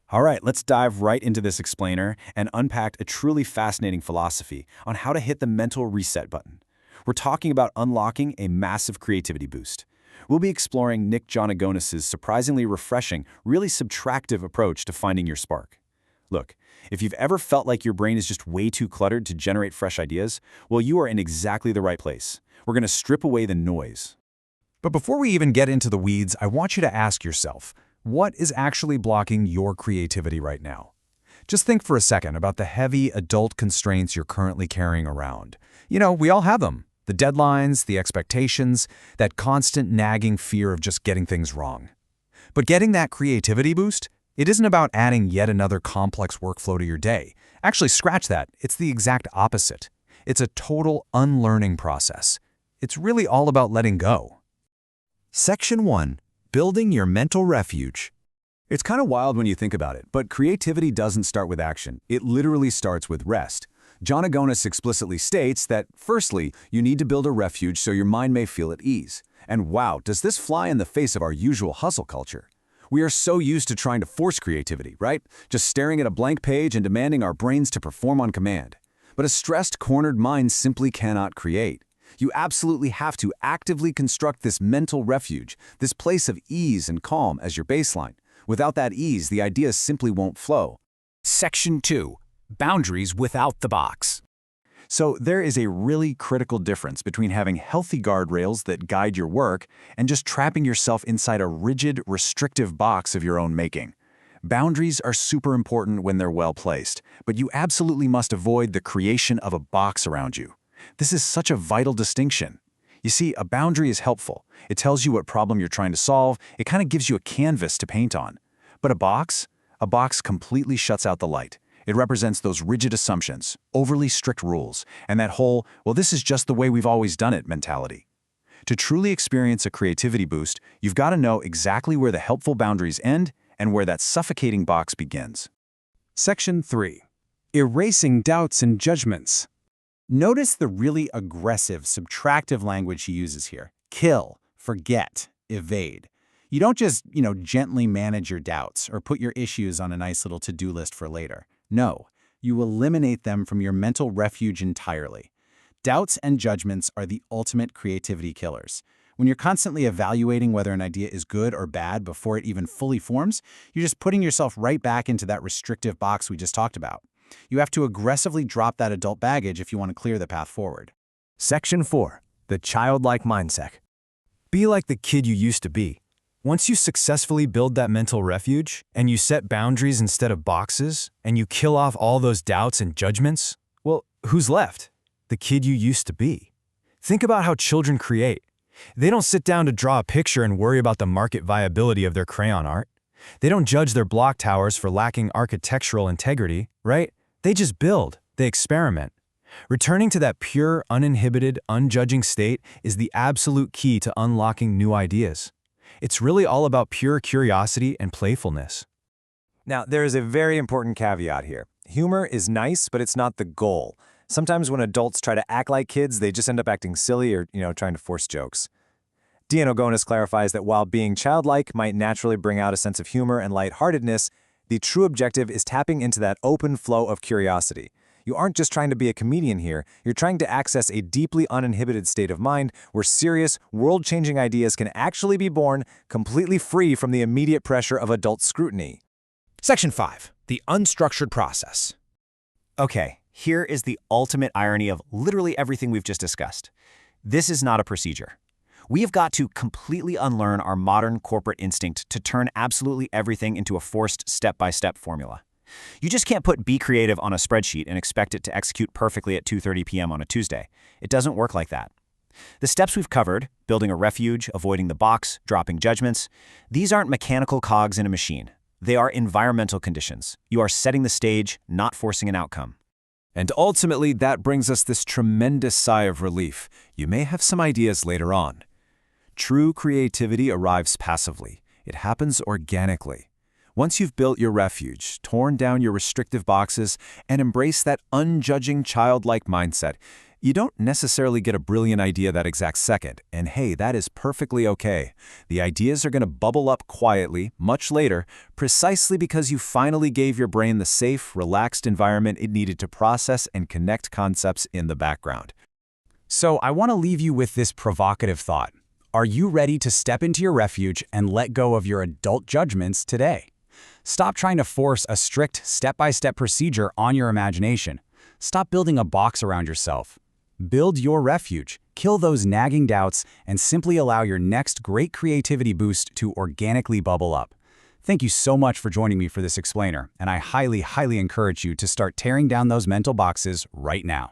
All right, let's dive right into this explainer and unpack a truly fascinating philosophy on how to hit the mental reset button. We're talking about unlocking a massive creativity boost. We'll be exploring Nick Jonagonis's surprisingly refreshing, really subtractive approach to finding your spark. Look, if you've ever felt like your brain is just way too cluttered to generate fresh ideas, well, you are in exactly the right place. We're going to strip away the noise. But before we even get into the weeds, I want you to ask yourself, what is actually blocking your creativity right now? Just think for a second about the heavy adult constraints you're currently carrying around. We all have them. The deadlines, the expectations, that constant nagging fear of just getting things wrong. But getting that creativity boost, it isn't about adding yet another complex workflow to your day. Actually, scratch that. It's the exact opposite. It's a total unlearning process. It's really all about letting go. Section 1. Building your mental refuge. It's kind of wild when you think about it, but creativity doesn't start with action. It literally starts with rest. Jonagonis explicitly states that, firstly, you need to build a refuge so your mind may feel at ease. And wow, does this fly in the face of our usual hustle culture? We are so used to trying to force creativity, right? Just staring at a blank page and demanding our brains to perform on command. But a stressed, cornered mind simply cannot create. You absolutely have to actively construct this mental refuge, this place of ease and calm as your baseline. Without that ease, the ideas simply won't flow. Section 2. Boundaries without the box. So there is a really critical difference between having healthy guardrails that guide your work and just trapping yourself inside a rigid, restrictive box of your own making. Boundaries are super important when they're well placed, but you absolutely must avoid the creation of a box around you. This is such a vital distinction. You see, a boundary is helpful. It tells you what problem you're trying to solve. It kind of gives you a canvas to paint on. But a box completely shuts out the light. It represents those rigid assumptions, overly strict rules, and that whole, well, this is just the way we've always done it mentality. To truly experience a creativity boost, you've got to know exactly where the helpful boundaries end and where that suffocating box begins. Section 3. Erasing doubts and judgments. Notice the really aggressive, subtractive language he uses here. Kill, forget, evade. You don't just, gently manage your doubts or put your issues on a nice little to-do list for later. No, you eliminate them from your mental refuge entirely. Doubts and judgments are the ultimate creativity killers. When you're constantly evaluating whether an idea is good or bad before it even fully forms, you're just putting yourself right back into that restrictive box we just talked about. You have to aggressively drop that adult baggage if you want to clear the path forward. Section 4. The childlike mindset. Be like the kid you used to be. Once you successfully build that mental refuge, and you set boundaries instead of boxes, and you kill off all those doubts and judgments, well, who's left? The kid you used to be. Think about how children create. They don't sit down to draw a picture and worry about the market viability of their crayon art. They don't judge their block towers for lacking architectural integrity, right? They just build. They experiment. Returning to that pure, uninhibited, unjudging state is the absolute key to unlocking new ideas. It's really all about pure curiosity and playfulness. Now, there is a very important caveat here. Humor is nice, but it's not the goal. Sometimes when adults try to act like kids, they just end up acting silly or, trying to force jokes. Jonagonis clarifies that while being childlike might naturally bring out a sense of humor and lightheartedness, the true objective is tapping into that open flow of curiosity. You aren't just trying to be a comedian here, you're trying to access a deeply uninhibited state of mind where serious, world-changing ideas can actually be born completely free from the immediate pressure of adult scrutiny. Section 5. The unstructured process. Okay, here is the ultimate irony of literally everything we've just discussed. This is not a procedure. We have got to completely unlearn our modern corporate instinct to turn absolutely everything into a forced step-by-step formula. You just can't put Be Creative on a spreadsheet and expect it to execute perfectly at 2:30 p.m. on a Tuesday. It doesn't work like that. The steps we've covered, building a refuge, avoiding the box, dropping judgments, these aren't mechanical cogs in a machine. They are environmental conditions. You are setting the stage, not forcing an outcome. And ultimately, that brings us this tremendous sigh of relief. You may have some ideas later on. True creativity arrives passively. It happens organically. Once you've built your refuge, torn down your restrictive boxes, and embraced that unjudging childlike mindset, You don't necessarily get a brilliant idea that exact second, and hey, that is perfectly okay. The ideas are going to bubble up quietly, much later, precisely because you finally gave your brain the safe, relaxed environment it needed to process and connect concepts in the background. So I want to leave you with this provocative thought. Are you ready to step into your refuge and let go of your adult judgments today? Stop trying to force a strict step-by-step procedure on your imagination. Stop building a box around yourself. Build your refuge, kill those nagging doubts, and simply allow your next great creativity boost to organically bubble up. Thank you so much for joining me for this explainer, and I highly, highly encourage you to start tearing down those mental boxes right now.